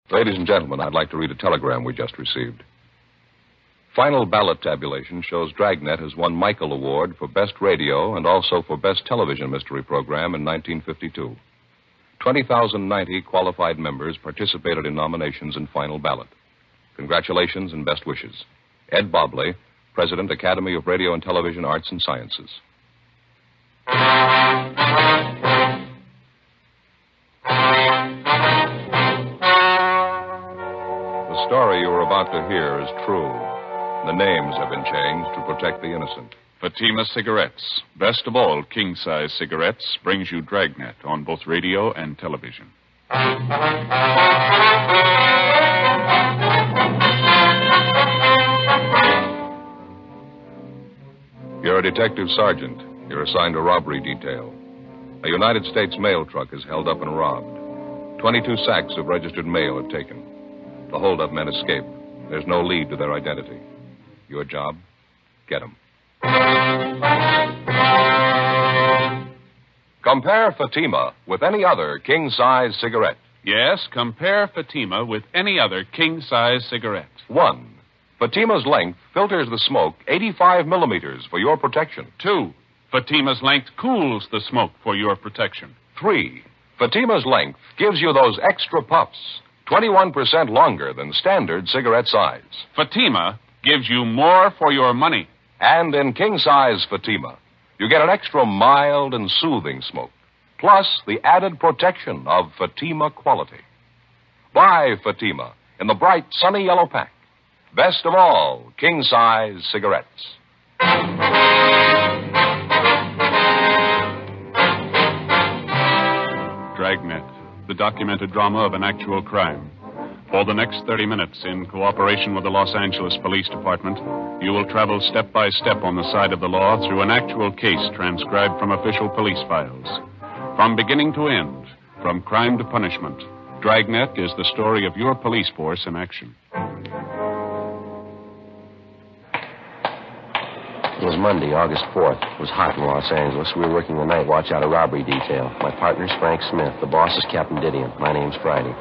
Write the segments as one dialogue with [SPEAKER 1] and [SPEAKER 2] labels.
[SPEAKER 1] Ladies and gentlemen, I'd like to read a telegram we just received. Final ballot tabulation shows Dragnet has won Michael Award for Best Radio and also for Best Television Mystery Program in 1952. 20,090 qualified members participated in nominations in final ballot. Congratulations and best wishes. Ed Bobley, President, Academy of Radio and Television Arts and Sciences. The story you are about to hear is true. The names have been changed to protect the innocent.
[SPEAKER 2] Fatima Cigarettes, best of all king-size cigarettes, brings you Dragnet on both radio and television.
[SPEAKER 1] You're a detective sergeant. You're assigned a robbery detail. A United States mail truck is held up and robbed. 22 sacks of registered mail are taken. The holdup men escape. There's no lead to their identity. Your job? Get them. Compare Fatima with any other king-size cigarette.
[SPEAKER 2] Yes, compare Fatima with any other king-size cigarette.
[SPEAKER 1] 1. Fatima's length filters the smoke 85 millimeters for your protection.
[SPEAKER 2] 2. Fatima's length cools the smoke for your protection.
[SPEAKER 1] 3. Fatima's length gives you those extra puffs, 21% longer than standard cigarette size.
[SPEAKER 2] Fatima gives you more for your money.
[SPEAKER 1] And in king-size Fatima, you get an extra mild and soothing smoke, plus the added protection of Fatima quality. Buy Fatima in the bright, sunny yellow pack. Best of all, king-size cigarettes.
[SPEAKER 2] Dragnet, the documented drama of an actual crime. For the next 30 minutes, in cooperation with the Los Angeles Police Department, you will travel step by step on the side of the law through an actual case transcribed from official police files. From beginning to end, from crime to punishment, Dragnet is the story of your police force in action.
[SPEAKER 3] It was Monday, August 4th. It was hot in Los Angeles. We were working the night watch out of robbery detail. My partner's Frank Smith. The boss is Captain Didion. My name's Friday.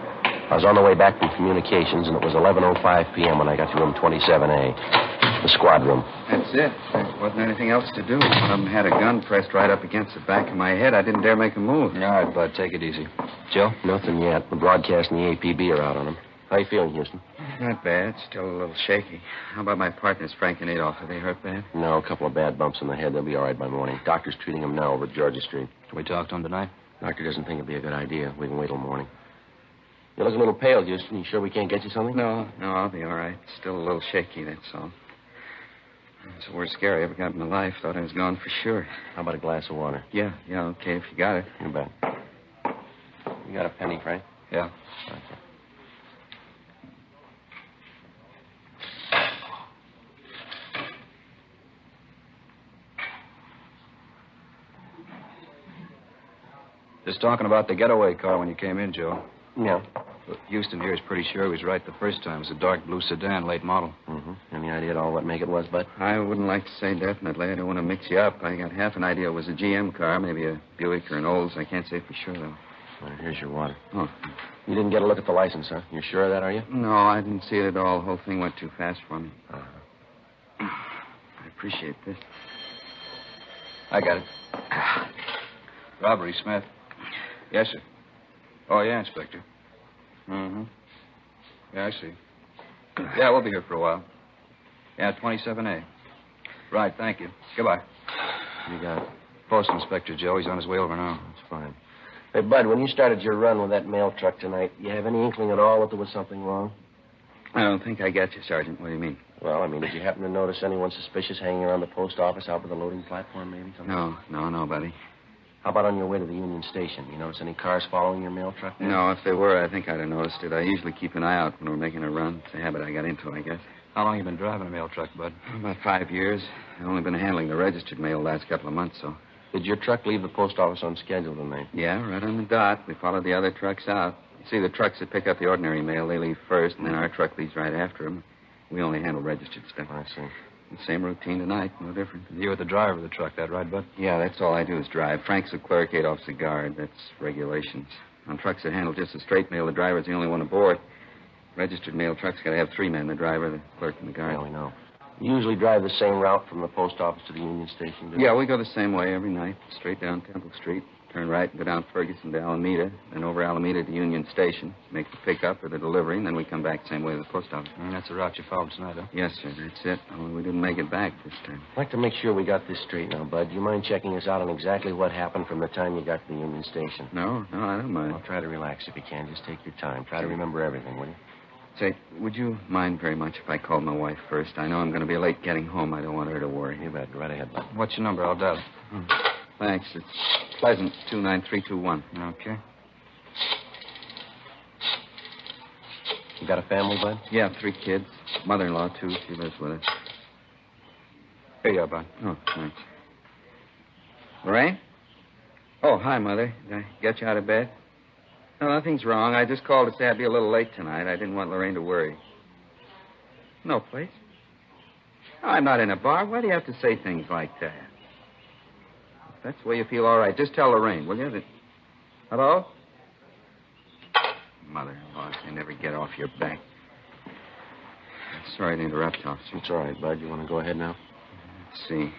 [SPEAKER 3] I was on the way back from communications, and it was 11:05 p.m. when I got to room 27A, the squad room.
[SPEAKER 4] That's it. There wasn't anything else to do. One of them had a gun pressed right up against the back of my head. I didn't dare make a move.
[SPEAKER 5] All right, Bud, take it easy. Joe?
[SPEAKER 3] Nothing yet. The broadcast and the APB are out on him. How you feeling, Houston?
[SPEAKER 4] Not bad. Still a little shaky. How about my partners, Frank and Adolph? Are they hurt bad?
[SPEAKER 3] No, a couple of bad bumps in the head. They'll be all right by morning. Doctor's treating them now over at Georgia Street.
[SPEAKER 5] Can we talk to him tonight?
[SPEAKER 3] Doctor doesn't think it'd be a good idea. We can wait till morning. You look a little pale, Houston. You sure we can't get you something?
[SPEAKER 4] No, I'll be all right. Still a little shaky, that's all. It's the worst scare I ever got in my life. Thought I was gone for sure.
[SPEAKER 3] How about a glass of water?
[SPEAKER 4] Yeah, okay, if you got it.
[SPEAKER 3] You bet. You got a penny, Frank?
[SPEAKER 5] Yeah.
[SPEAKER 3] Okay.
[SPEAKER 5] Just talking about the getaway car when you came in, Joe.
[SPEAKER 3] Yeah.
[SPEAKER 5] Look, Houston here is pretty sure he was right the first time. It was a dark blue sedan, late model.
[SPEAKER 3] Mm-hmm. Any idea at all what make it was, Bud?
[SPEAKER 4] I wouldn't like to say definitely. I don't want to mix you up. I got half an idea it was a GM car, maybe a Buick or an Olds. I can't say for sure, though.
[SPEAKER 3] Well, here's your water.
[SPEAKER 4] Oh.
[SPEAKER 3] You didn't get a look at the license, huh? You're sure of that, are you?
[SPEAKER 4] No, I didn't see it at all. The whole thing went too fast for me.
[SPEAKER 3] Uh-huh.
[SPEAKER 4] I appreciate this.
[SPEAKER 5] I got it. Robbery, Smith. Yes, sir. Oh, yeah, Inspector. Mm-hmm. Yeah, I see. Yeah, we'll be here for a while. Yeah, 27A. Right, thank you. Goodbye.
[SPEAKER 3] You got it.
[SPEAKER 5] Post Inspector Joe. He's on his way over now.
[SPEAKER 3] That's fine. Hey, Bud, when you started your run with that mail truck tonight, you have any inkling at all that there was something wrong?
[SPEAKER 4] I don't think I got you, Sergeant. What do you mean?
[SPEAKER 3] Well, I mean, did you happen to notice anyone suspicious hanging around the post office out by the loading platform, maybe? Something?
[SPEAKER 4] No, buddy.
[SPEAKER 3] How about on your way to the Union Station? You notice any cars following your mail truck there?
[SPEAKER 4] No, if they were, I think I'd have noticed it. I usually keep an eye out when we're making a run. It's a habit I got into, I guess.
[SPEAKER 5] How long you been driving a mail truck, Bud?
[SPEAKER 4] About 5 years. I've only been handling the registered mail the last couple of months, so.
[SPEAKER 3] Did your truck leave the post office on schedule tonight?
[SPEAKER 4] Yeah, right on the dot. We followed the other trucks out. You see, the trucks that pick up the ordinary mail, they leave first, and then our truck leaves right after them. We only handle registered stuff.
[SPEAKER 3] I see.
[SPEAKER 4] The same routine tonight, no different.
[SPEAKER 5] You were the driver of the truck, that right, Bud?
[SPEAKER 4] Yeah, that's all I do is drive. Frank's a clerk, Adolph's a guard. That's regulations. On trucks that handle just the straight mail, the driver's the only one aboard. Registered mail truck's got to have 3 men, the driver, the clerk, and the guard.
[SPEAKER 3] Yeah, we know. You usually drive the same route from the post office to the Union Station, do you?
[SPEAKER 4] Yeah, we go the same way every night. Straight down Temple Street. Turn right and go down Ferguson to Alameda. Then over Alameda to Union Station. Make the pickup or the delivery, and then we come back the same way to the post office.
[SPEAKER 5] That's the route you followed tonight, huh?
[SPEAKER 4] Yes, sir, that's it. Only we didn't make it back this time.
[SPEAKER 3] I'd like to make sure we got this straight now, Bud. Do you mind checking us out on exactly what happened from the time you got to the Union Station?
[SPEAKER 4] No, I don't mind.
[SPEAKER 3] Well, try to relax if you can. Just take your time. Try to remember everything, will you?
[SPEAKER 4] Say, would you mind very much if I called my wife first? I know I'm going to be late getting home. I don't want her to worry.
[SPEAKER 3] You bet. Go right ahead, Bud.
[SPEAKER 5] What's your number? I'll dial it.
[SPEAKER 4] Thanks. It's Pleasant, 29321.
[SPEAKER 5] Okay.
[SPEAKER 3] You got a family, Bud?
[SPEAKER 4] Yeah, 3 kids. Mother-in-law, too. She lives with us.
[SPEAKER 5] Here you are, Bud.
[SPEAKER 4] Oh, thanks. Lorraine? Oh, hi, Mother. Did I get you out of bed? No, nothing's wrong. I just called to say I'd be a little late tonight. I didn't want Lorraine to worry. No place? Oh, I'm not in a bar. Why do you have to say things like that? If that's the way you feel, all right. Just tell Lorraine, will you? Hello? Mother-in-law, they never get off your back. Sorry to interrupt, officer.
[SPEAKER 3] It's all right, Bud. You want to go ahead now?
[SPEAKER 4] Let's see.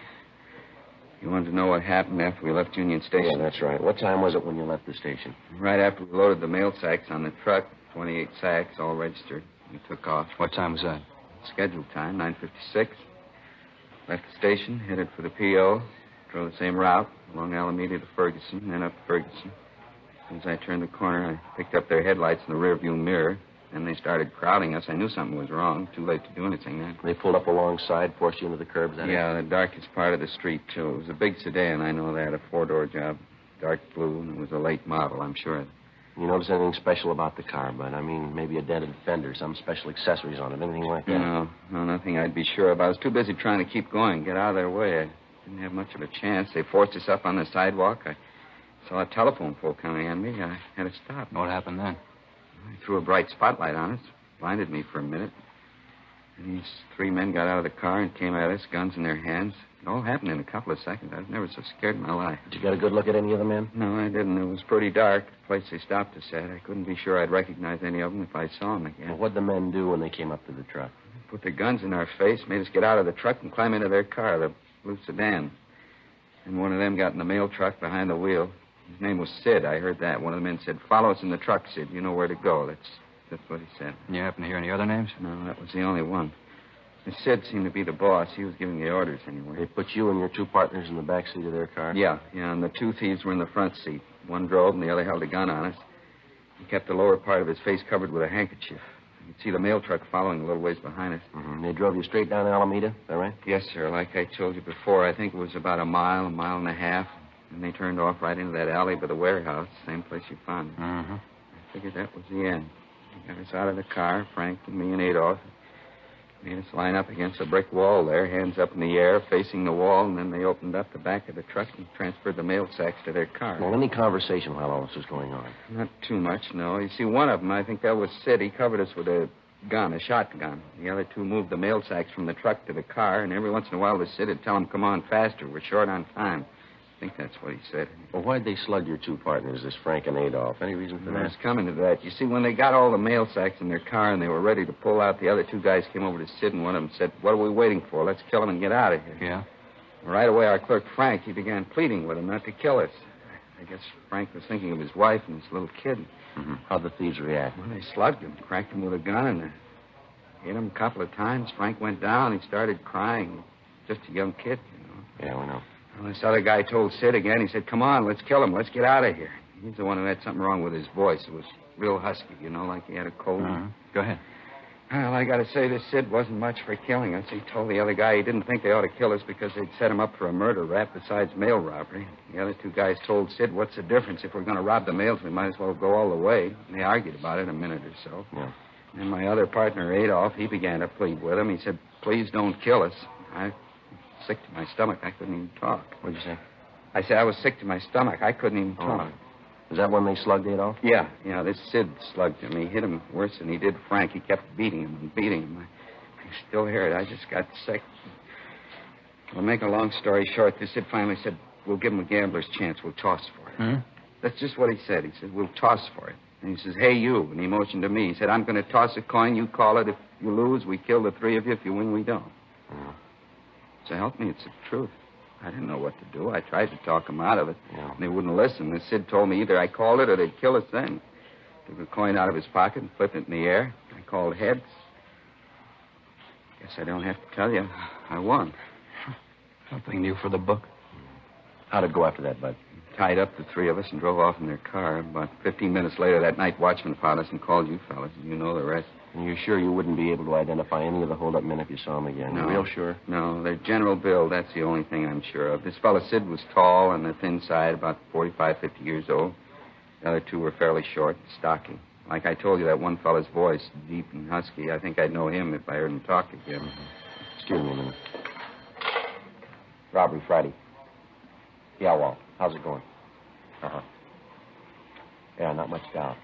[SPEAKER 4] You wanted to know what happened after we left Union Station?
[SPEAKER 3] Yeah, that's right. What time was it when you left the station?
[SPEAKER 4] Right after we loaded the mail sacks on the truck, 28 sacks, all registered. We took off.
[SPEAKER 5] What time was that?
[SPEAKER 4] Scheduled time, 9:56. Left the station, headed for the P.O., drove the same route, along Alameda to Ferguson, then up Ferguson. As soon as I turned the corner, I picked up their headlights in the rearview mirror. Then they started crowding us. I knew something was wrong. Too late to do anything then.
[SPEAKER 3] They pulled up alongside, forced you into the curb, is that
[SPEAKER 4] Yeah, the darkest part of the street, too. It was a big sedan, I know that, a 4-door job. Dark blue, and it was a late model, I'm sure.
[SPEAKER 3] You notice anything special about the car, Bud? I mean, maybe a dented fender, some special accessories on it, anything like that?
[SPEAKER 4] No, nothing I'd be sure about. I was too busy trying to keep going, get out of their way. I didn't have much of a chance. They forced us up on the sidewalk. I saw a telephone pole coming at me. I had to stop.
[SPEAKER 5] What happened then?
[SPEAKER 4] They threw a bright spotlight on us, blinded me for a minute. And these 3 men got out of the car and came at us, guns in their hands. It all happened in a couple of seconds. I was never so scared in my life.
[SPEAKER 3] Did you get a good look at any of the men?
[SPEAKER 4] No, I didn't. It was pretty dark. The place they stopped us at. I couldn't be sure I'd recognize any of them if I saw them again.
[SPEAKER 3] Well, what'd the men do when they came up to the truck?
[SPEAKER 4] They put their guns in our face, made us get out of the truck and climb into their car, the blue sedan. And one of them got in the mail truck behind the wheel. His name was Sid. I heard that. One of the men said, "Follow us in the truck, Sid. You know where to go." That's what he said.
[SPEAKER 5] You happen to hear any other names?
[SPEAKER 4] No, that was the only one. And Sid seemed to be the boss. He was giving the orders anyway.
[SPEAKER 3] They put you and your 2 partners in the back seat of their car?
[SPEAKER 4] Yeah, and the 2 thieves were in the front seat. One drove and the other held a gun on us. He kept the lower part of his face covered with a handkerchief. You could see the mail truck following a little ways behind us.
[SPEAKER 3] Mm-hmm. They drove you straight down Alameda, is that right?
[SPEAKER 4] Yes, sir. Like I told you before, I think it was about a mile and a half. And they turned off right into that alley by the warehouse, same place you found it.
[SPEAKER 5] Mm-hmm.
[SPEAKER 4] I figured that was the end. They got us out of the car, Frank and me and Adolph. Made us line up against a brick wall there, hands up in the air, facing the wall, and then they opened up the back of the truck and transferred the mail sacks to their car.
[SPEAKER 3] Well, any conversation while all this was going on?
[SPEAKER 4] Not too much, no. You see, one of them, I think that was Sid. He covered us with a gun, a shotgun. The other 2 moved the mail sacks from the truck to the car, and every once in a while the Sid would tell them, "Come on, faster. We're short on time." I think that's what he said.
[SPEAKER 3] Well, why'd they slug your 2 partners, this Frank and Adolph? Any reason for
[SPEAKER 4] I
[SPEAKER 3] that?
[SPEAKER 4] was coming to that. You see, when they got all the mail sacks in their car and they were ready to pull out, the other 2 guys came over to Sid, and one of them said, "What are we waiting for? Let's kill him and get out of here."
[SPEAKER 5] Yeah?
[SPEAKER 4] Right away, our clerk, Frank, he began pleading with him not to kill us. I guess Frank was thinking of his wife and his little kid.
[SPEAKER 3] Mm-hmm. How'd the thieves react?
[SPEAKER 4] Well, they slugged him, cracked him with a gun, and hit him a couple of times. Frank went down. He started crying. Just a young kid, you know.
[SPEAKER 3] Yeah, we know.
[SPEAKER 4] Well, this other guy told Sid again. He said, "Come on, let's kill him. Let's get out of here." He's the one who had something wrong with his voice. It was real husky, you know, like he had a cold.
[SPEAKER 5] Go ahead.
[SPEAKER 4] Well, I got to say, this Sid wasn't much for killing us. He told the other guy he didn't think they ought to kill us because they'd set him up for a murder rap besides mail robbery. The other 2 guys told Sid, "What's the difference? If we're going to rob the mails, we might as well go all the way." And they argued about it a minute or so.
[SPEAKER 3] Yeah.
[SPEAKER 4] And my other partner, Adolph, he began to plead with him. He said, "Please don't kill us." I was sick to my stomach. I couldn't even talk.
[SPEAKER 3] What'd you say?
[SPEAKER 4] I said I was sick to my stomach. I couldn't even talk.
[SPEAKER 3] Is that when they slugged Adolph?
[SPEAKER 4] Yeah, this Sid slugged him. He hit him worse than he did Frank. He kept beating him and beating him. I still hear it. I just got sick. Well, make a long story short, this Sid finally said, "We'll give him a gambler's chance. We'll toss for it."
[SPEAKER 5] Hmm?
[SPEAKER 4] That's just what he said. He said, "We'll toss for it." And he says, hey, you. And he motioned to me. He said, I'm going to toss a coin. You call it. If you lose, we kill the three of you. If you win, we don't. So help me, it's the truth. I didn't know what to do. I tried to talk him out of it.
[SPEAKER 3] Yeah.
[SPEAKER 4] And they wouldn't listen. The Sid told me either I called it or they'd kill us then. Took a coin out of his pocket and flipped it in the air. I called heads. Guess I don't have to tell you. I won.
[SPEAKER 5] Something new for the book.
[SPEAKER 3] How'd it go after that, Bud?
[SPEAKER 4] Tied up the three of us and drove off in their car. About 15 minutes later, that night watchman found us and called you fellas. You know the rest.
[SPEAKER 3] And you're sure you wouldn't be able to identify any of the hold-up men if you saw them again?
[SPEAKER 4] No.
[SPEAKER 3] You're real sure?
[SPEAKER 4] No, their general build, that's the only thing I'm sure of. This fellow Sid was tall on the thin side, about 45, 50 years old. The other two were fairly short and stocky. Like I told you, that one fellow's voice, deep and husky, I think I'd know him if I heard him talk again.
[SPEAKER 3] Excuse me a minute. Robbery Friday. Yeah, Walt. How's it going? Uh-huh. Yeah, not much doubt.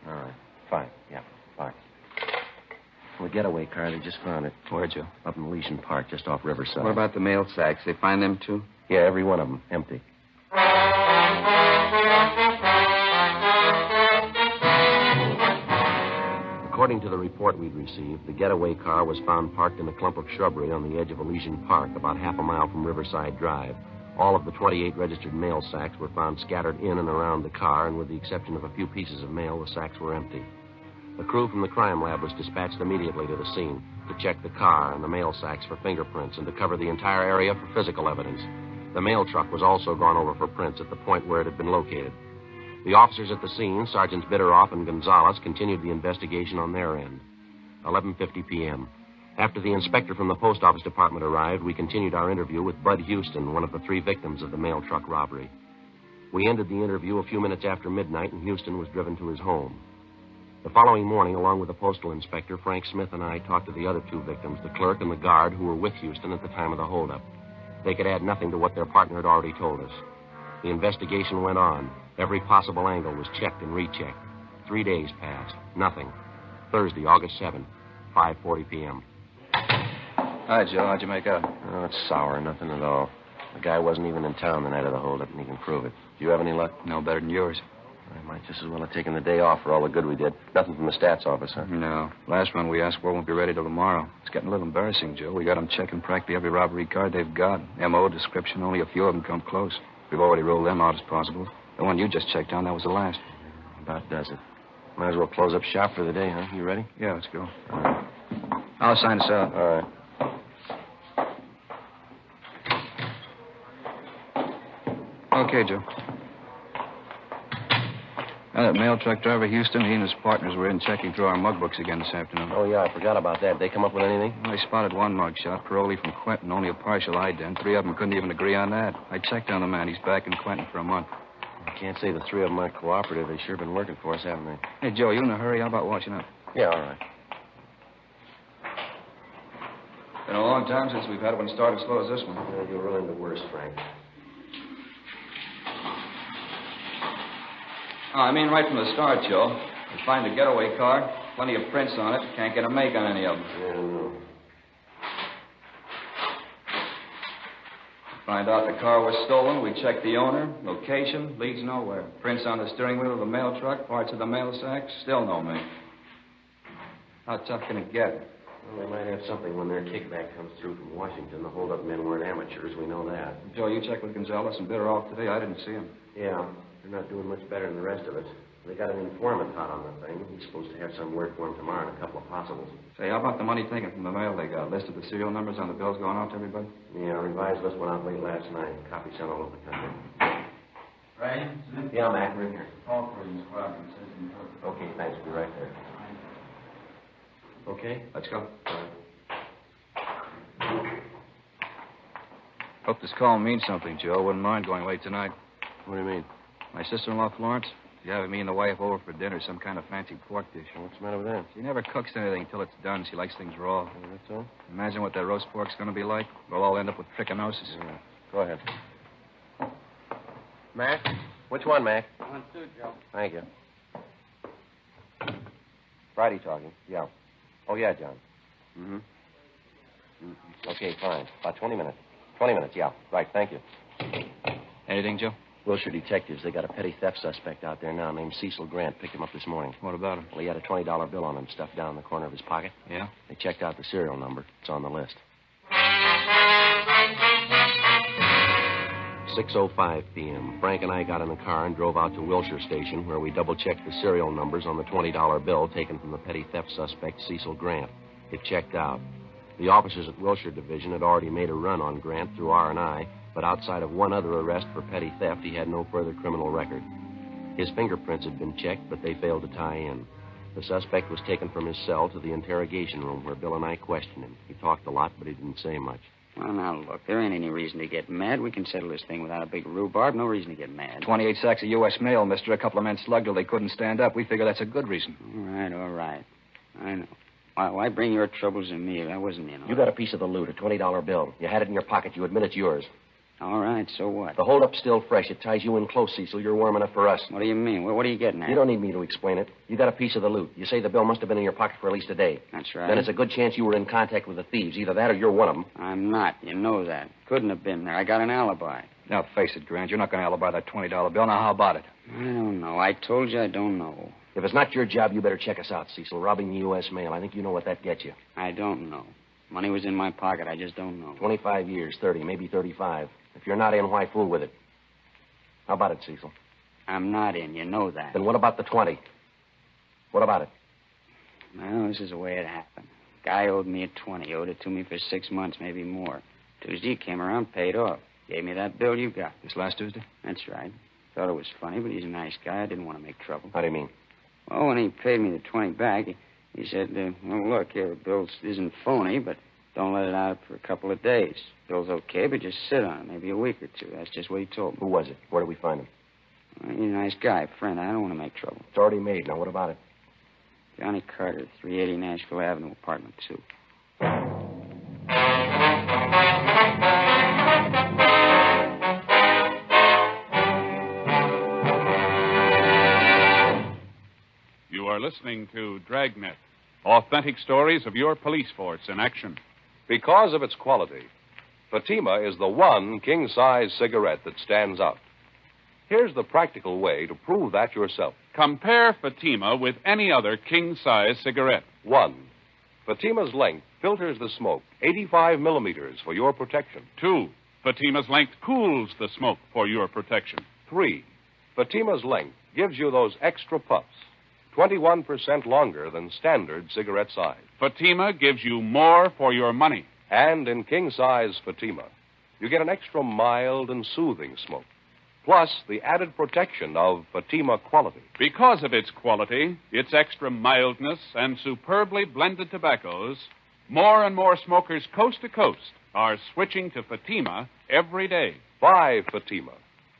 [SPEAKER 3] All right. Fine. Yeah. Fine. Well, the getaway car, they just found it.
[SPEAKER 5] Where, Joe?
[SPEAKER 3] Up in Elysian Park, just off Riverside.
[SPEAKER 4] What about the mail sacks? They find them, too?
[SPEAKER 3] Yeah, every one of them. Empty. According to the report we'd received, the getaway car was found parked in a clump of shrubbery on the edge of Elysian Park, about half a mile from Riverside Drive. All of the 28 registered mail sacks were found scattered in and around the car, and with the exception of a few pieces of mail, the sacks were empty. The crew from the crime lab was dispatched immediately to the scene to check the car and the mail sacks for fingerprints and to cover the entire area for physical evidence. The mail truck was also gone over for prints at the point where it had been located. The officers at the scene, Sergeants Bitteroff and Gonzalez, continued the investigation on their end. 11:50 p.m. After the inspector from the post office department arrived, we continued our interview with Bud Houston, one of the three victims of the mail truck robbery. We ended the interview a few minutes after midnight, and Houston was driven to his home. The following morning, along with the postal inspector, Frank Smith and I talked to the other two victims, the clerk and the guard, who were with Houston at the time of the holdup. They could add nothing to what their partner had already told us. The investigation went on. Every possible angle was checked and rechecked. 3 days passed. Nothing. Thursday, August 7th, 5:40 p.m.
[SPEAKER 5] Hi, Joe. How'd you make out?
[SPEAKER 3] Oh, it's sour. Nothing at all. The guy wasn't even in town the night of the holdup, and he can prove it. Do you have any luck?
[SPEAKER 5] No better than yours.
[SPEAKER 3] I might just as well have taken the day off for all the good we did. Nothing from the stats office, huh?
[SPEAKER 5] No. Last one we asked for won't be ready till tomorrow. It's getting a little embarrassing, Joe. We got them checking practically every robbery card they've got. M.O., description, only a few of them come close. We've already ruled them out as possible. The one you just checked on, that was the last.
[SPEAKER 3] About does it. Might as well close up shop for the day, huh? You ready?
[SPEAKER 5] Yeah, let's go.
[SPEAKER 3] All right.
[SPEAKER 5] I'll sign us out.
[SPEAKER 3] All right.
[SPEAKER 5] Okay, Joe. Now, that mail truck driver, Houston, he and his partners were in checking through our mug books again this afternoon.
[SPEAKER 3] Oh, yeah, I forgot about that. They come up with anything?
[SPEAKER 5] Well, they spotted one mug shot, parolee from Quentin, only a partial ident. 3 of them couldn't even agree on that. I checked on the man. He's back in Quentin for a month.
[SPEAKER 3] I can't say the 3 of them aren't cooperative. They've sure been working for us, haven't they?
[SPEAKER 5] Hey, Joe, you in a hurry? How about washing up?
[SPEAKER 3] Yeah, all right.
[SPEAKER 5] Been a long time since we've had one start as slow as this one.
[SPEAKER 3] Yeah, you're ruining the worst, Frank.
[SPEAKER 5] Oh, I mean right from the start, Joe. We find a getaway car, plenty of prints on it. Can't get a make on any of them.
[SPEAKER 3] Yeah, I know.
[SPEAKER 5] Find out the car was stolen. We check the owner, location, leads nowhere. Prints on the steering wheel of the mail truck, parts of the mail sack, still no make. How tough can it get?
[SPEAKER 3] Well, they might have something when their kickback comes through from Washington. The hold-up men weren't amateurs. We know that.
[SPEAKER 5] Joe, you checked with Gonzalez and Bitteroff today. I didn't see him.
[SPEAKER 3] Yeah, they're not doing much better than the rest of us. They got an informant hot on the thing. He's supposed to have some word for him tomorrow and a couple of possibles.
[SPEAKER 5] Say, how about the money taken from the mail they got? List of the serial numbers on the bills going out to everybody?
[SPEAKER 3] Yeah, a revised list went out late last night. Copies sent all over the country.
[SPEAKER 6] Right?
[SPEAKER 3] Yeah, Mac, we're in here.
[SPEAKER 6] Call for his squadron. Says in the
[SPEAKER 3] Okay, thanks. We'll be right there. Okay?
[SPEAKER 5] Let's go.
[SPEAKER 3] All right.
[SPEAKER 5] Hope this call means something, Joe. Wouldn't mind going late tonight.
[SPEAKER 3] What do you mean?
[SPEAKER 5] My sister-in-law, Florence, she's having me and the wife over for dinner, some kind of fancy pork dish.
[SPEAKER 3] What's the matter with that?
[SPEAKER 5] She never cooks anything until it's done. She likes things raw.
[SPEAKER 3] Oh, that's all?
[SPEAKER 5] Imagine what that roast pork's going to be like. We'll all end up with trichinosis.
[SPEAKER 3] Yeah. Go ahead. Mac? Which one, Mac?
[SPEAKER 6] 1, 2, Joe.
[SPEAKER 3] Thank you. Friday talking. Yeah. Oh, yeah, John. Mm-hmm. Okay, fine. About 20 minutes. 20 minutes, yeah. Right, thank you.
[SPEAKER 5] Anything, Joe?
[SPEAKER 3] Wilshire detectives, they got a petty theft suspect out there now named Cecil Grant. Picked him up this morning.
[SPEAKER 5] What about him?
[SPEAKER 3] Well, he had a $20 bill on him stuffed down in the corner of his pocket.
[SPEAKER 5] Yeah?
[SPEAKER 3] They checked out the serial number. It's on the list. 6:05 p.m. Frank and I got in the car and drove out to Wilshire Station, where we double-checked the serial numbers on the $20 bill taken from the petty theft suspect, Cecil Grant. It checked out. The officers at Wilshire Division had already made a run on Grant through R&I, but outside of one other arrest for petty theft, he had no further criminal record. His fingerprints had been checked, but they failed to tie in. The suspect was taken from his cell to the interrogation room, where Bill and I questioned him. He talked a lot, but he didn't say much.
[SPEAKER 7] Well, now, look, there ain't any reason to get mad. We can settle this thing without a big rhubarb. No reason to get mad.
[SPEAKER 5] 28 sacks of U.S. mail, mister. A couple of men slugged till they couldn't stand up. We figure that's a good reason.
[SPEAKER 7] All right. I know. Why bring your troubles to me? I wasn't in on
[SPEAKER 3] You got a piece of the loot, a $20 bill. You had it in your pocket. You admit it's yours.
[SPEAKER 7] All right, so what?
[SPEAKER 3] The holdup's still fresh. It ties you in close, Cecil. You're warm enough for us.
[SPEAKER 7] What do you mean? What are you getting at?
[SPEAKER 3] You don't need me to explain it. You got a piece of the loot. You say the bill must have been in your pocket for at least a day.
[SPEAKER 7] That's right.
[SPEAKER 3] Then it's a good chance you were in contact with the thieves. Either that or you're one of them.
[SPEAKER 7] I'm not. You know that. Couldn't have been there. I got an alibi.
[SPEAKER 5] Now, face it, Grant. You're not going to alibi that $20 bill. Now, how about it?
[SPEAKER 7] I don't know. I told you I don't know.
[SPEAKER 3] If it's not your job, you better check us out, Cecil. Robbing the U.S. mail. I think you know what that gets you.
[SPEAKER 7] I don't know. Money was in my pocket. I just don't know.
[SPEAKER 3] 25 years, 30, maybe 35. If you're not in, why fool with it? How about it, Cecil?
[SPEAKER 7] I'm not in. You know that.
[SPEAKER 3] Then what about the 20? What about it?
[SPEAKER 7] Well, this is the way it happened. Guy owed me a 20. Owed it to me for 6 months, maybe more. Tuesday he came around, paid off. Gave me that bill you got.
[SPEAKER 5] This last Tuesday?
[SPEAKER 7] That's right. Thought it was funny, but he's a nice guy. I didn't want to make trouble.
[SPEAKER 3] How do you mean?
[SPEAKER 7] Well, when he paid me the 20 back, he said, well, look, here, the bill isn't phony, but don't let it out for a couple of days. Bill's okay, but just sit on it, maybe a week or two. That's just what he told me.
[SPEAKER 3] Who was it? Where did we find him?
[SPEAKER 7] Well, he's a nice guy, friend. I don't want to make trouble.
[SPEAKER 3] It's already made. Now, what about it?
[SPEAKER 7] Johnny Carter, 380 Nashville Avenue, apartment 2.
[SPEAKER 2] You are listening to Dragnet, authentic stories of your police force in action.
[SPEAKER 1] Because of its quality, Fatima is the one king-size cigarette that stands out. Here's the practical way to prove that yourself.
[SPEAKER 2] Compare Fatima with any other king-size cigarette.
[SPEAKER 1] 1. Fatima's length filters the smoke 85 millimeters for your protection.
[SPEAKER 2] 2. Fatima's length cools the smoke for your protection.
[SPEAKER 1] 3. Fatima's length gives you those extra puffs, 21% longer than standard cigarette size.
[SPEAKER 2] Fatima gives you more for your money.
[SPEAKER 1] And in king-size Fatima, you get an extra mild and soothing smoke, plus the added protection of Fatima quality.
[SPEAKER 2] Because of its quality, its extra mildness, and superbly blended tobaccos, more and more smokers coast to coast are switching to Fatima every day.
[SPEAKER 1] Buy Fatima.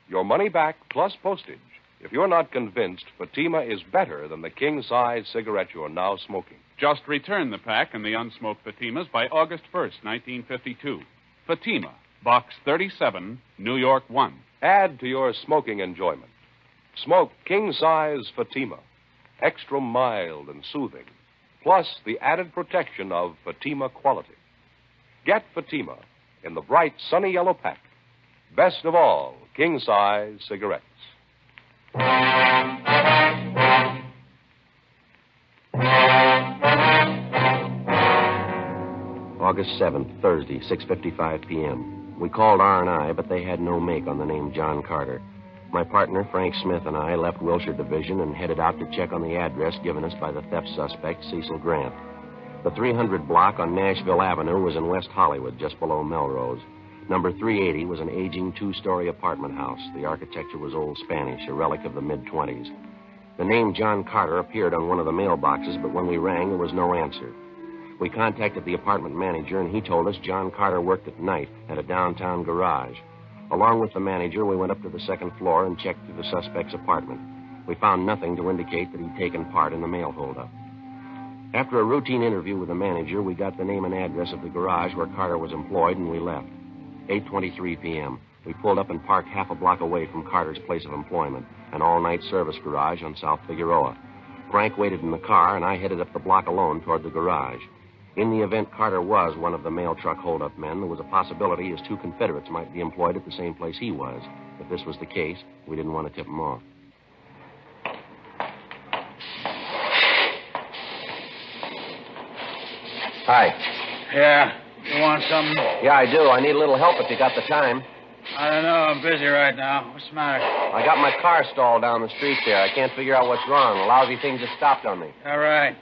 [SPEAKER 1] Your money back plus postage if you're not convinced Fatima is better than the king-size cigarette you're now smoking.
[SPEAKER 2] Just return the pack and the unsmoked Fatimas by August 1st, 1952. Fatima, Box 37, New York 1.
[SPEAKER 1] Add to your smoking enjoyment. Smoke king-size Fatima, extra mild and soothing, plus the added protection of Fatima quality. Get Fatima in the bright sunny yellow pack. Best of all, king-size cigarettes.
[SPEAKER 3] August 7th, Thursday, 6:55 p.m. We called R&I, but they had no make on the name John Carter. My partner, Frank Smith, and I left Wilshire Division and headed out to check on the address given us by the theft suspect, Cecil Grant. The 300 block on Nashville Avenue was in West Hollywood, just below Melrose. Number 380 was an aging two-story apartment house. The architecture was old Spanish, a relic of the mid-20s. The name John Carter appeared on one of the mailboxes, but when we rang, there was no answer. We contacted the apartment manager, and he told us John Carter worked at night at a downtown garage. Along with the manager, we went up to the second floor and checked through the suspect's apartment. We found nothing to indicate that he'd taken part in the mail holdup. After a routine interview with the manager, we got the name and address of the garage where Carter was employed, and we left. 8:23 p.m. We pulled up and parked half a block away from Carter's place of employment, an all-night service garage on South Figueroa. Frank waited in the car, and I headed up the block alone toward the garage. In the event Carter was one of the mail truck holdup men, there was a possibility his two Confederates might be employed at the same place he was. If this was the case, we didn't want to tip him off. Hi.
[SPEAKER 6] Yeah. You want something?
[SPEAKER 3] Yeah, I do. I need a little help if you got the time.
[SPEAKER 6] I don't know. I'm busy right now. What's the matter?
[SPEAKER 3] I got my car stalled down the street there. I can't figure out what's wrong. A lousy thing just stopped on me.
[SPEAKER 6] All right.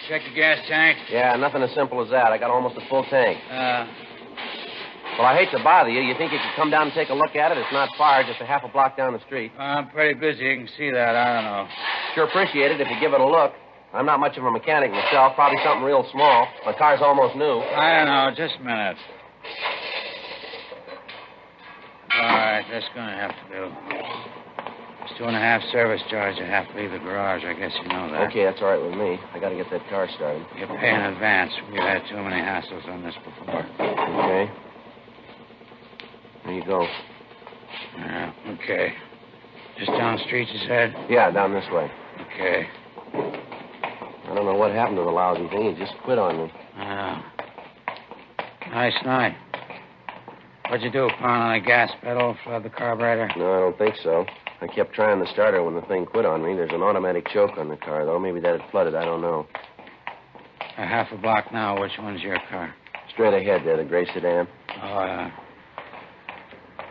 [SPEAKER 6] Check the gas tank.
[SPEAKER 3] Yeah, nothing as simple as that. I got almost a full tank. Well, I hate to bother you. You think you could come down and take a look at it? It's not far, just a half a block down the street.
[SPEAKER 6] I'm pretty busy. You can see that. I don't know.
[SPEAKER 3] Sure appreciate it if you give it a look. I'm not much of a mechanic myself. Probably something real small. My car's almost new.
[SPEAKER 6] I don't know. Just a minute. All right. That's going to have to do. It's $2.50 service charge. I have to leave the garage. I guess you know that.
[SPEAKER 3] Okay, that's all right with me. I got to get that car started.
[SPEAKER 6] You pay in advance. We've had too many hassles on this before.
[SPEAKER 3] Okay. There you go.
[SPEAKER 6] Yeah, okay. Just down the street, you said?
[SPEAKER 3] Yeah, down this way.
[SPEAKER 6] Okay.
[SPEAKER 3] I don't know what happened to the lousy thing. He just quit on me.
[SPEAKER 6] Nice night. What'd you do, pound on the gas pedal, flood the carburetor?
[SPEAKER 3] No, I don't think so. I kept trying the starter when the thing quit on me. There's an automatic choke on the car, though. Maybe that had flooded. I don't know.
[SPEAKER 6] A half a block now. Which one's your car?
[SPEAKER 3] Straight ahead there, the gray sedan.
[SPEAKER 6] Oh, yeah.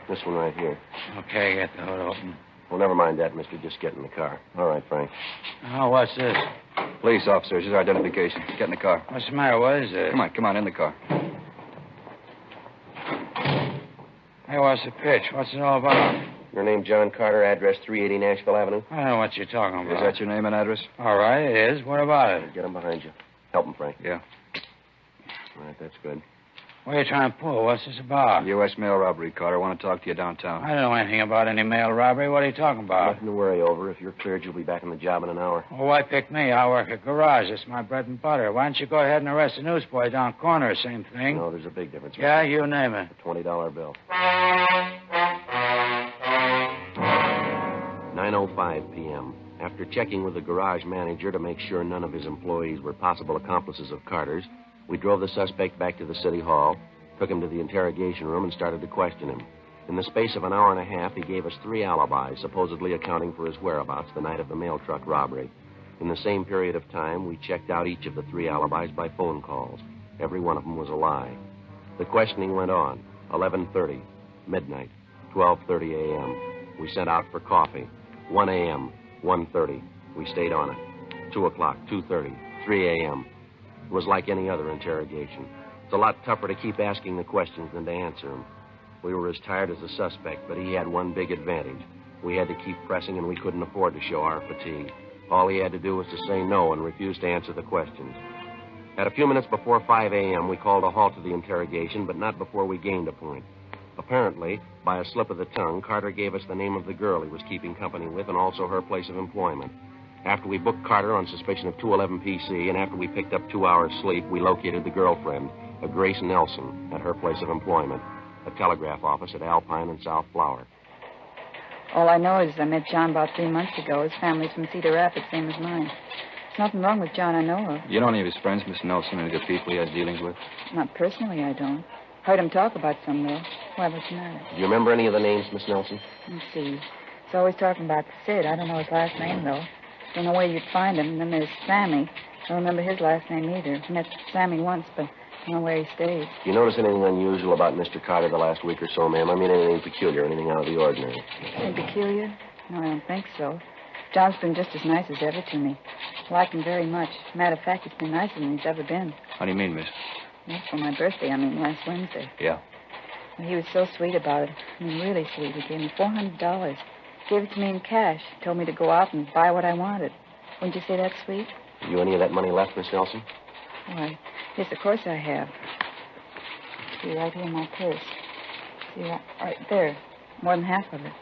[SPEAKER 3] This one right here.
[SPEAKER 6] Okay, get the hood open.
[SPEAKER 3] Well, never mind that, mister. Just get in the car. All right, Frank.
[SPEAKER 6] Oh, what's this?
[SPEAKER 5] Police officers, his identification. Get in the car.
[SPEAKER 6] What's the matter? What is this?
[SPEAKER 5] Come on, in the car.
[SPEAKER 6] Hey, what's the pitch? What's it all about?
[SPEAKER 3] Your name, John Carter, address 380 Nashville Avenue?
[SPEAKER 6] I don't know what you're talking about.
[SPEAKER 5] Is that your name and address?
[SPEAKER 6] All right, it is. What about it?
[SPEAKER 3] Get him behind you. Help him, Frank.
[SPEAKER 5] Yeah.
[SPEAKER 3] All right, that's good.
[SPEAKER 6] What are you trying to pull? What's this about?
[SPEAKER 5] U.S. mail robbery, Carter. I want to talk to you downtown.
[SPEAKER 6] I don't know anything about any mail robbery. What are you talking about?
[SPEAKER 3] Nothing to worry over. If you're cleared, you'll be back on the job in an hour.
[SPEAKER 6] Well, why pick me? I work at garage. It's my bread and butter. Why don't you go ahead and arrest the newsboy down corner? Same thing.
[SPEAKER 3] No, there's a big difference.
[SPEAKER 6] Yeah, you name it.
[SPEAKER 3] A $20 bill. 9:05 p.m. After checking with the garage manager to make sure none of his employees were possible accomplices of Carter's, we drove the suspect back to the city hall, took him to the interrogation room, and started to question him. In the space of an hour and a half, he gave us 3 alibis, supposedly accounting for his whereabouts the night of the mail truck robbery. In the same period of time, we checked out each of the 3 alibis by phone calls. Every one of them was a lie. The questioning went on. 11:30, midnight, 12:30 a.m. We sent out for coffee. 1 a.m., 1:30. We stayed on it. 2 o'clock, 2:30, 3 a.m. It was like any other interrogation. It's a lot tougher to keep asking the questions than to answer them. We were as tired as the suspect, but he had one big advantage. We had to keep pressing, and we couldn't afford to show our fatigue. All he had to do was to say no and refuse to answer the questions. At a few minutes before 5 a.m., we called a halt to the interrogation, but not before we gained a point. Apparently, by a slip of the tongue, Carter gave us the name of the girl he was keeping company with and also her place of employment. After we booked Carter on suspicion of 211 PC and after we picked up 2 hours' sleep, we located the girlfriend, a Grace Nelson, at her place of employment, a telegraph office at Alpine and South Flower.
[SPEAKER 8] All I know is I met John about 3 months ago. His family's from Cedar Rapids, same as mine. There's nothing wrong with John I know of.
[SPEAKER 5] You know any of his friends, Miss Nelson, any of the people he has dealings with?
[SPEAKER 8] Not personally, I don't. Heard him talk about some, though. Why, what's the matter?
[SPEAKER 3] Do you remember any of the names, Miss Nelson?
[SPEAKER 8] Let's see. He's always talking about Sid. I don't know his last name, though. Don't know where you'd find him. And then there's Sammy. Don't remember his last name either. Met Sammy once, but don't know where he stayed.
[SPEAKER 3] Do you notice anything unusual about Mr. Carter the last week or so, ma'am? I mean, anything peculiar, anything out of the ordinary?
[SPEAKER 8] Anything peculiar? No, I don't think so. John's been just as nice as ever to me. Like him very much. Matter of fact, he's been nicer than he's ever been.
[SPEAKER 5] How do you mean, miss?
[SPEAKER 8] Well, for my birthday, last Wednesday.
[SPEAKER 5] Yeah.
[SPEAKER 8] Well, he was so sweet about it. Really sweet. He gave me $400. Gave it to me in cash. Told me to go out and buy what I wanted. Wouldn't you say that's sweet?
[SPEAKER 3] Have you any of that money left, Miss Nelson?
[SPEAKER 8] Why, yes, of course I have. See, right here in my purse. See, right there. More than half of it.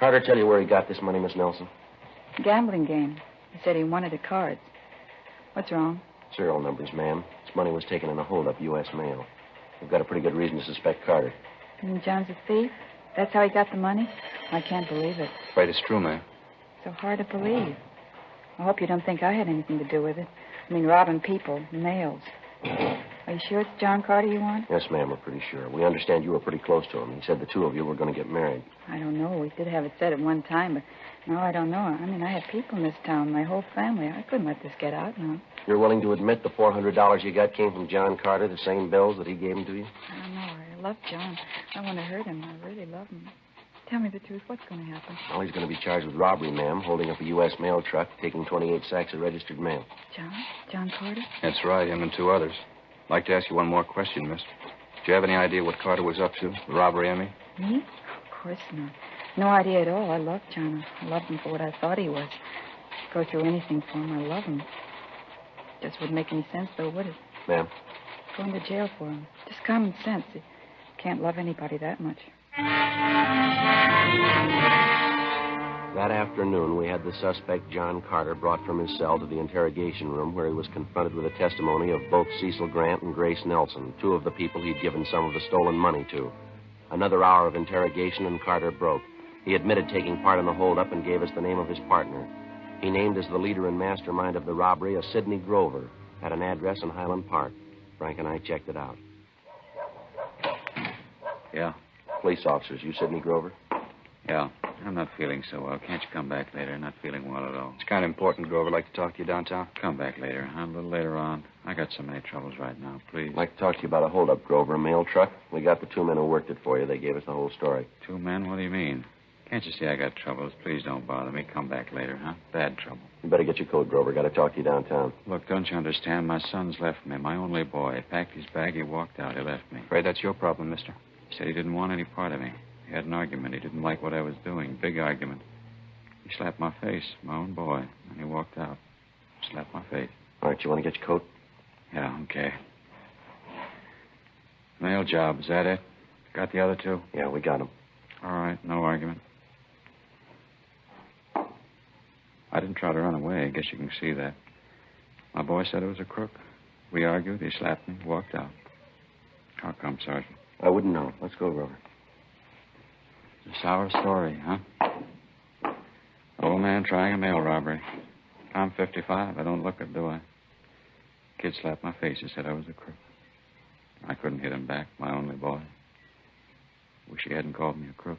[SPEAKER 3] Carter tell you where he got this money, Miss Nelson?
[SPEAKER 8] Gambling game. He said he wanted the cards. What's wrong?
[SPEAKER 3] Serial numbers, ma'am. This money was taken in a holdup U.S. mail. We've got a pretty good reason to suspect Carter.
[SPEAKER 8] You mean John's a thief? That's how he got the money? I can't believe it.
[SPEAKER 5] Afraid it's true, ma'am.
[SPEAKER 8] So hard to believe. I hope you don't think I had anything to do with it. Robbing people, nails. Are you sure it's John Carter you want?
[SPEAKER 3] Yes, ma'am, we're pretty sure. We understand you were pretty close to him. He said the two of you were going to get married.
[SPEAKER 8] I don't know. We did have it said at one time, but no, I don't know. I mean, I have people in this town, my whole family. I couldn't let this get out, no.
[SPEAKER 3] You're willing to admit the $400 you got came from John Carter, the same bills that he gave them to you?
[SPEAKER 8] I don't know. I love John. I want to hurt him. I really love him. Tell me the truth. What's going to happen?
[SPEAKER 3] Well, he's going to be charged with robbery, ma'am, holding up a U.S. mail truck, taking 28 sacks of registered mail.
[SPEAKER 8] John? John Carter?
[SPEAKER 5] That's right, him and two others. I'd like to ask you one more question, miss. Do you have any idea what Carter was up to? The robbery, I mean?
[SPEAKER 8] Me? Of course not. No idea at all. I love John. I loved him for what I thought he was. Go through anything for him. I love him. Just wouldn't make any sense, though, would it?
[SPEAKER 3] Ma'am?
[SPEAKER 8] Going to jail for him. Just common sense. You can't love anybody that much.
[SPEAKER 3] That afternoon, we had the suspect, John Carter, brought from his cell to the interrogation room where he was confronted with the testimony of both Cecil Grant and Grace Nelson, two of the people he'd given some of the stolen money to. Another hour of interrogation, and Carter broke. He admitted taking part in the holdup and gave us the name of his partner. He named as the leader and mastermind of the robbery a Sidney Grover, had an address in Highland Park. Frank and I checked it out.
[SPEAKER 5] Yeah.
[SPEAKER 3] Police officers, you Sidney Grover?
[SPEAKER 4] Yeah. I'm not feeling so well. Can't you come back later? Not feeling well at all.
[SPEAKER 5] It's kind of important, Grover. I'd like to talk to you downtown.
[SPEAKER 4] Come back later, huh? A little later on. I got so many troubles right now. Please.
[SPEAKER 3] I'd like to talk to you about a holdup, Grover, a mail truck. We got the two men who worked it for you. They gave us the whole story.
[SPEAKER 4] Two men? What do you mean? Can't you see I got troubles? Please don't bother me. Come back later, huh? Bad trouble.
[SPEAKER 3] You better get your coat, Grover. Got to talk to you downtown.
[SPEAKER 4] Look, don't you understand? My son's left me. My only boy. He packed his bag. He walked out. He left me.
[SPEAKER 5] Afraid that's your problem, mister.
[SPEAKER 4] He said he didn't want any part of me. He had an argument. He didn't like what I was doing. Big argument. He slapped my face, my own boy, and he walked out. Slapped my face.
[SPEAKER 3] All right, you want to get your coat?
[SPEAKER 4] Yeah, okay. Mail job, is that it? Got the other two?
[SPEAKER 3] Yeah, we got them.
[SPEAKER 4] All right, no argument. I didn't try to run away. I guess you can see that. My boy said it was a crook. We argued. He slapped me, walked out. How come, Sergeant?
[SPEAKER 3] I wouldn't know. Let's go, Grover.
[SPEAKER 4] It's a sour story, huh? Old man trying a mail robbery. I'm 55. I don't look it, do I? Kid slapped my face. He said I was a crook. I couldn't hit him back, my only boy. Wish he hadn't called me a crook.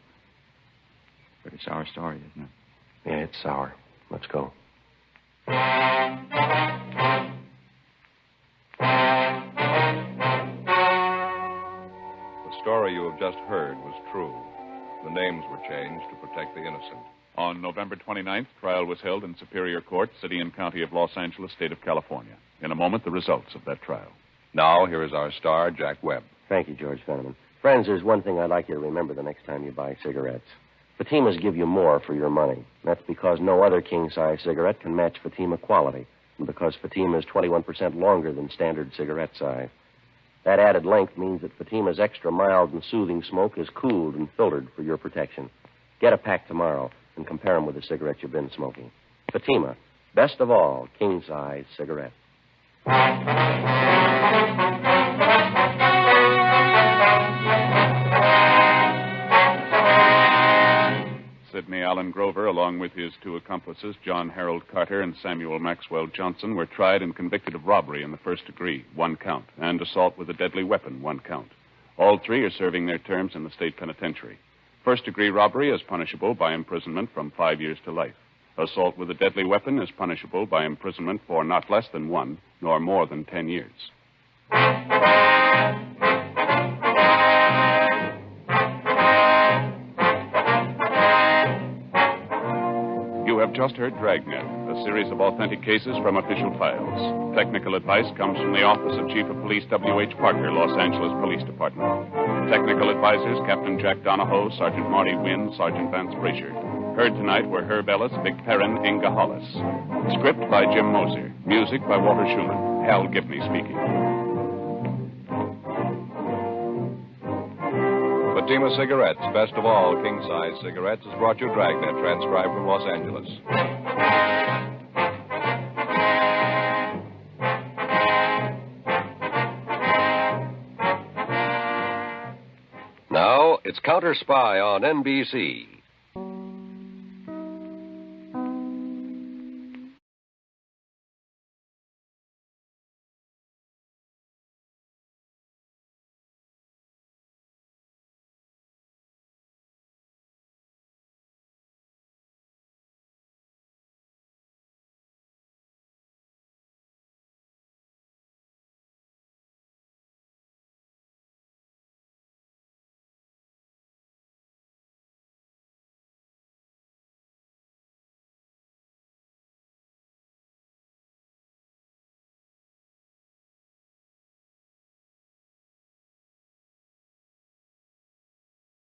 [SPEAKER 4] Pretty sour story, isn't it?
[SPEAKER 3] Yeah, it's sour. Let's go.
[SPEAKER 1] The story you have just heard was true. The names were changed to protect the innocent.
[SPEAKER 2] On November 29th, trial was held in Superior Court, City and County of Los Angeles, State of California. In a moment, the results of that trial.
[SPEAKER 1] Now, here is our star, Jack Webb.
[SPEAKER 3] Thank you, George Fenneman. Friends, there's one thing I'd like you to remember the next time you buy cigarettes. Fatimas give you more for your money. That's because no other king-size cigarette can match Fatima quality, and because Fatima is 21% longer than standard cigarette size. That added length means that Fatima's extra mild and soothing smoke is cooled and filtered for your protection. Get a pack tomorrow and compare them with the cigarette you've been smoking. Fatima, best of all, king-size cigarette.
[SPEAKER 2] Sidney Allen Grover, along with his two accomplices, John Harold Carter and Samuel Maxwell Johnson, were tried and convicted of robbery in the first degree, 1 count, and assault with a deadly weapon, 1 count. All three are serving their terms in the state penitentiary. First-degree robbery is punishable by imprisonment from 5 years to life. Assault with a deadly weapon is punishable by imprisonment for not less than 1, nor more than 10 years. You have just heard Dragnet, a series of authentic cases from official files. Technical advice comes from the Office of Chief of Police W.H. Parker, Los Angeles Police Department. Technical advisors, Captain Jack Donahoe, Sergeant Marty Wynn, Sergeant Vance Frazier. Heard tonight were Herb Ellis, Vic Perrin, Inga Hollis. Script by Jim Moser. Music by Walter Schumann. Hal Gibney speaking.
[SPEAKER 1] Fatima Cigarettes, best of all king-size cigarettes, has brought you Dragnet, transcribed from Los Angeles. Now, it's Counter Spy on NBC.